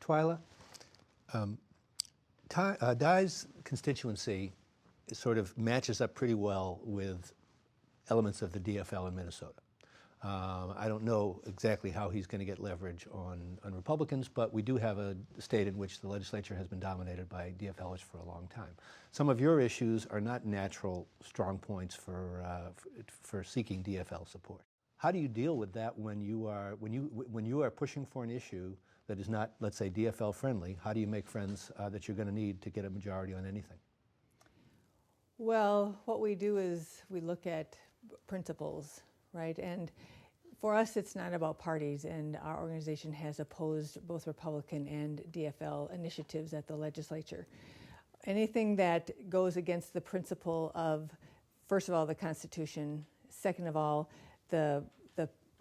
Twila, Dai's constituency sort of matches up pretty well with elements of the DFL in Minnesota. I don't know exactly how he's going to get leverage on Republicans, but we do have a state in which the legislature has been dominated by DFLers for a long time. Some of your issues are not natural strong points for seeking DFL support. How do you deal with that when you are pushing for an issue that is not, let's say, DFL friendly? How do you make friends that you're going to need to get a majority on anything? Well, what we do is we look at principles, right? And for us, it's not about parties, and our organization has opposed both Republican and DFL initiatives at the legislature. Anything that goes against the principle of, first of all, the Constitution, second of all, the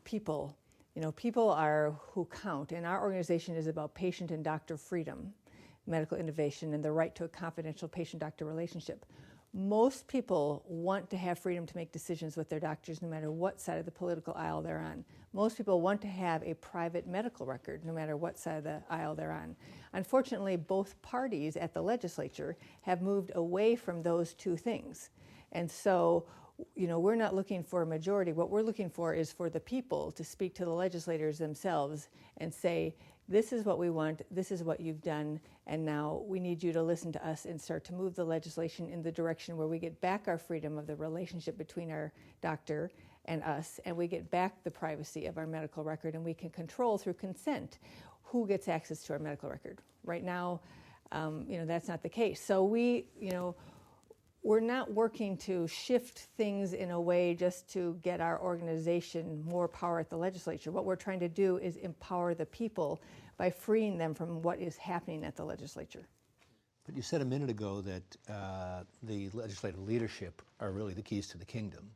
people. You know, people are who count, and our organization is about patient and doctor freedom, medical innovation, and the right to a confidential patient-doctor relationship. Most people want to have freedom to make decisions with their doctors no matter what side of the political aisle they're on. Most people want to have a private medical record no matter what side of the aisle they're on. Unfortunately, both parties at the legislature have moved away from those two things. And so, you know, we're not looking for a majority. What we're looking for is for the people to speak to the legislators themselves and say, this is what we want, this is what you've done, and now we need you to listen to us and start to move the legislation in the direction where we get back our freedom of the relationship between our doctor and us, and we get back the privacy of our medical record, and we can control through consent who gets access to our medical record. Right now, you know, that's not the case. So we're not working to shift things in a way just to get our organization more power at the legislature. What we're trying to do is empower the people by freeing them from what is happening at the legislature. But you said a minute ago that the legislative leadership are really the keys to the kingdom.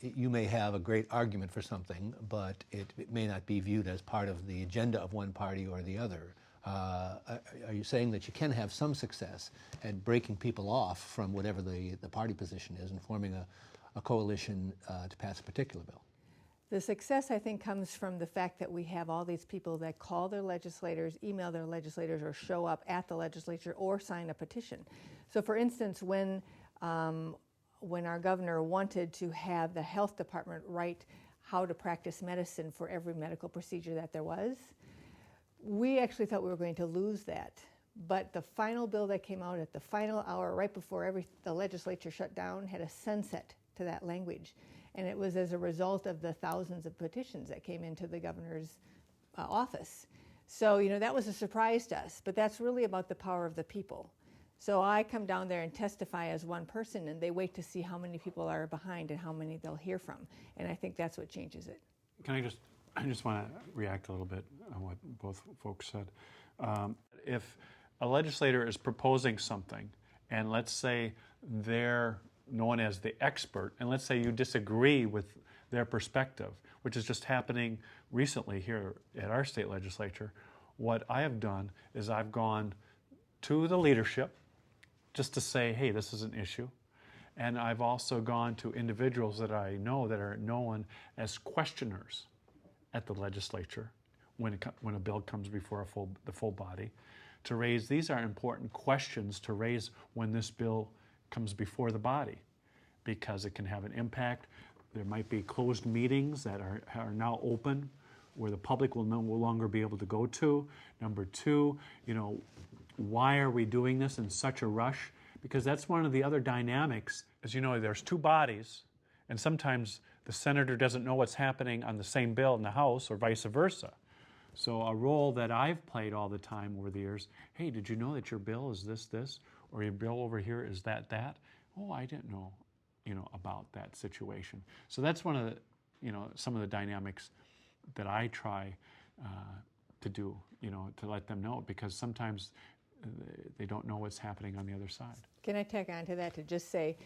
You may have a great argument for something, but it may not be viewed as part of the agenda of one party or the other. Are you saying that you can have some success at breaking people off from whatever the party position is and forming a coalition to pass a particular bill? The success, I think, comes from the fact that we have all these people that call their legislators, email their legislators, or show up at the legislature or sign a petition. So, for instance, when our governor wanted to have the health department write how to practice medicine for every medical procedure that there was, we actually thought we were going to lose that. But the final bill that came out at the final hour, right before the legislature shut down, had a sunset to that language. And it was as a result of the thousands of petitions that came into the governor's office. So, you know, that was a surprise to us, but that's really about the power of the people. So I come down there and testify as one person, and they wait to see how many people are behind and how many they'll hear from. And I think that's what changes it. I just want to react a little bit on what both folks said. If a legislator is proposing something, and let's say they're known as the expert, and let's say you disagree with their perspective, which is just happening recently here at our state legislature, what I have done is I've gone to the leadership just to say, hey, this is an issue. And I've also gone to individuals that I know that are known as questioners at the legislature when a bill comes before the full body, to raise, these are important questions to raise when this bill comes before the body, because it can have an impact. There might be closed meetings that are now open where the public will no longer be able to go to. Number two, you know, why are we doing this in such a rush? Because that's one of the other dynamics. As you know, there's two bodies, and sometimes the senator doesn't know what's happening on the same bill in the House or vice versa. So a role that I've played all the time over the years, hey, did you know that your bill is this, or your bill over here is that? Oh, I didn't know, about that situation. So that's one of the, some of the dynamics that I try to do, to let them know, because sometimes they don't know what's happening on the other side. Can I tag on to that to just say,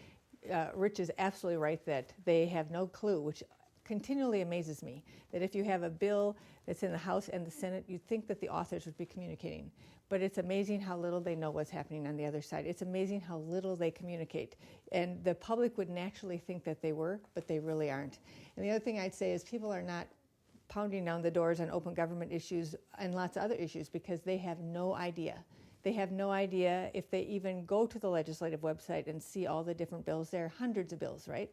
Rich is absolutely right that they have no clue, which continually amazes me, that if you have a bill that's in the House and the Senate, you'd think that the authors would be communicating. But it's amazing how little they know what's happening on the other side. It's amazing how little they communicate. And the public would naturally think that they were, but they really aren't. And the other thing I'd say is people are not pounding down the doors on open government issues and lots of other issues because they have no idea. They have no idea if they even go to the legislative website and see all the different bills. There are hundreds of bills, right?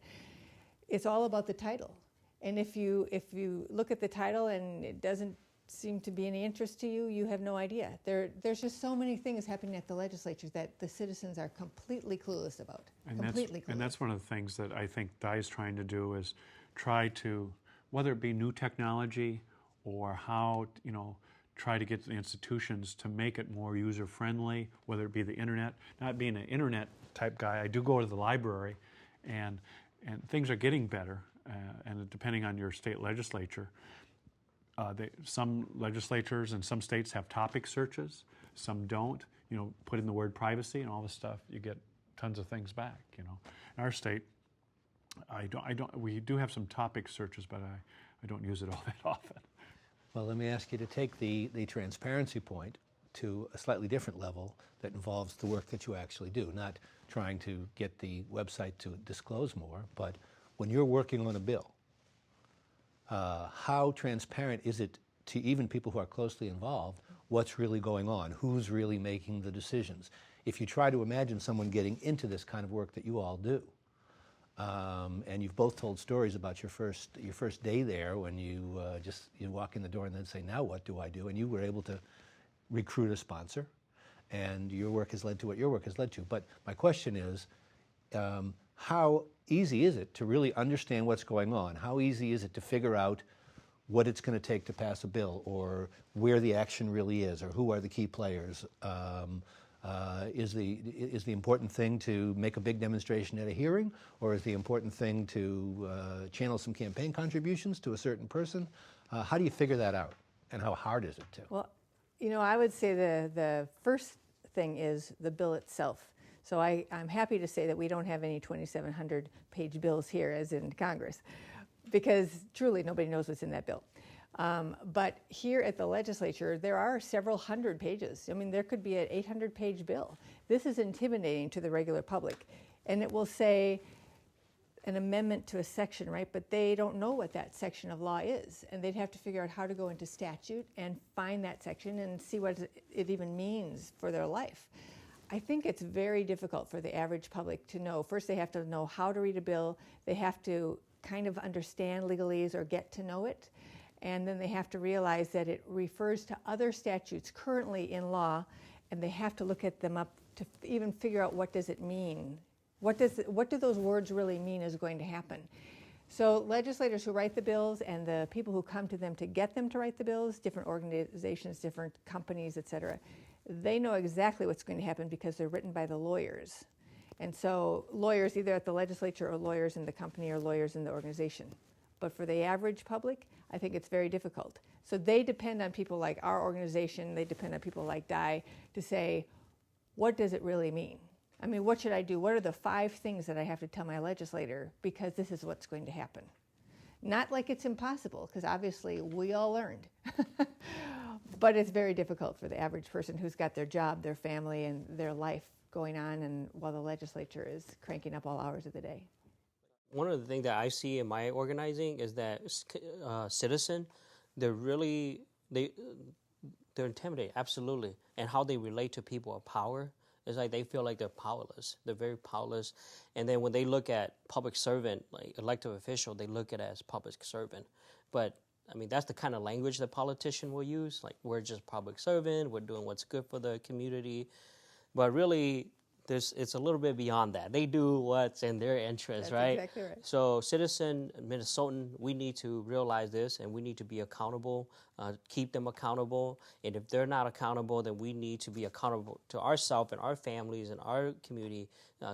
It's all about the title. And if you look at the title and it doesn't seem to be any interest to you, you have no idea. There's just so many things happening at the legislature that the citizens are completely clueless about. And that's one of the things that I think Dai is trying to do, is try to, whether it be new technology or how, try to get the institutions to make it more user-friendly, whether it be the internet. Not being an internet type guy, I do go to the library, and things are getting better, and depending on your state legislature, some legislatures and some states have topic searches, some don't. Put in the word privacy and all this stuff, you get tons of things back. In our state, we do have some topic searches, but I don't use it all that often. Well, let me ask you to take the transparency point to a slightly different level that involves the work that you actually do, not trying to get the website to disclose more, but when you're working on a bill, how transparent is it to even people who are closely involved what's really going on, who's really making the decisions? If you try to imagine someone getting into this kind of work that you all do, and you've both told stories about your first day there when you walk in the door and then say, now what do I do? And you were able to recruit a sponsor, and your work has led to what your work has led to. But my question is, how easy is it to really understand what's going on? How easy is it to figure out what it's going to take to pass a bill, or where the action really is, or who are the key players? Is the important thing to make a big demonstration at a hearing, or is the important thing to channel some campaign contributions to a certain person? How do you figure that out, and how hard is it to? Well, I would say the first thing is the bill itself. So I'm happy to say that we don't have any 2,700-page bills here, as in Congress, because truly nobody knows what's in that bill. But here at the legislature, there are several hundred pages. I mean, there could be an 800-page bill. This is intimidating to the regular public. And it will say an amendment to a section, right? But they don't know what that section of law is. And they'd have to figure out how to go into statute and find that section and see what it even means for their life. I think it's very difficult for the average public to know. First, they have to know how to read a bill. They have to kind of understand legalese or get to know it. And then they have to realize that it refers to other statutes currently in law, and they have to look at them up to even figure out what does it mean. What do those words really mean is going to happen? So legislators who write the bills and the people who come to them to get them to write the bills, different organizations, different companies, et cetera, they know exactly what's going to happen because they're written by the lawyers. And so lawyers either at the legislature or lawyers in the company or lawyers in the organization. But for the average public, I think it's very difficult. So they depend on people like our organization, they depend on people like Dai to say, what does it really mean? I mean, what should I do? What are the 5 things that I have to tell my legislator because this is what's going to happen? Not like it's impossible, because obviously we all learned. But it's very difficult for the average person who's got their job, their family, and their life going on, and while the legislature is cranking up all hours of the day. One of the things that I see in my organizing is that citizen, they're intimidated, absolutely, and how they relate to people of power. It's like they feel like they're powerless. They're very powerless. And then when they look at public servant, like elected official, they look at it as public servant. But, I mean, that's the kind of language that politician will use. Like, we're just public servant. We're doing what's good for the community. But really, it's a little bit beyond that. They do what's in their interest, right? That's exactly right. So citizen, Minnesotan, we need to realize this, and we need to be accountable, keep them accountable. And if they're not accountable, then we need to be accountable to ourselves and our families and our community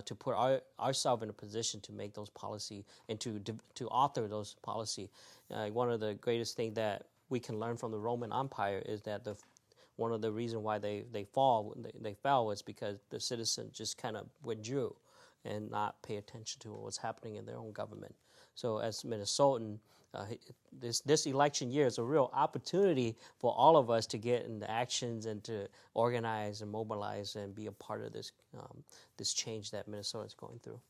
to put ourselves in a position to make those policy and to author those policy. One of the greatest things that we can learn from the Roman Empire is that one of the reasons why they fell was because the citizens just kind of withdrew and not pay attention to what was happening in their own government. So as Minnesotan, this election year is a real opportunity for all of us to get into actions and to organize and mobilize and be a part of this change that Minnesota is going through.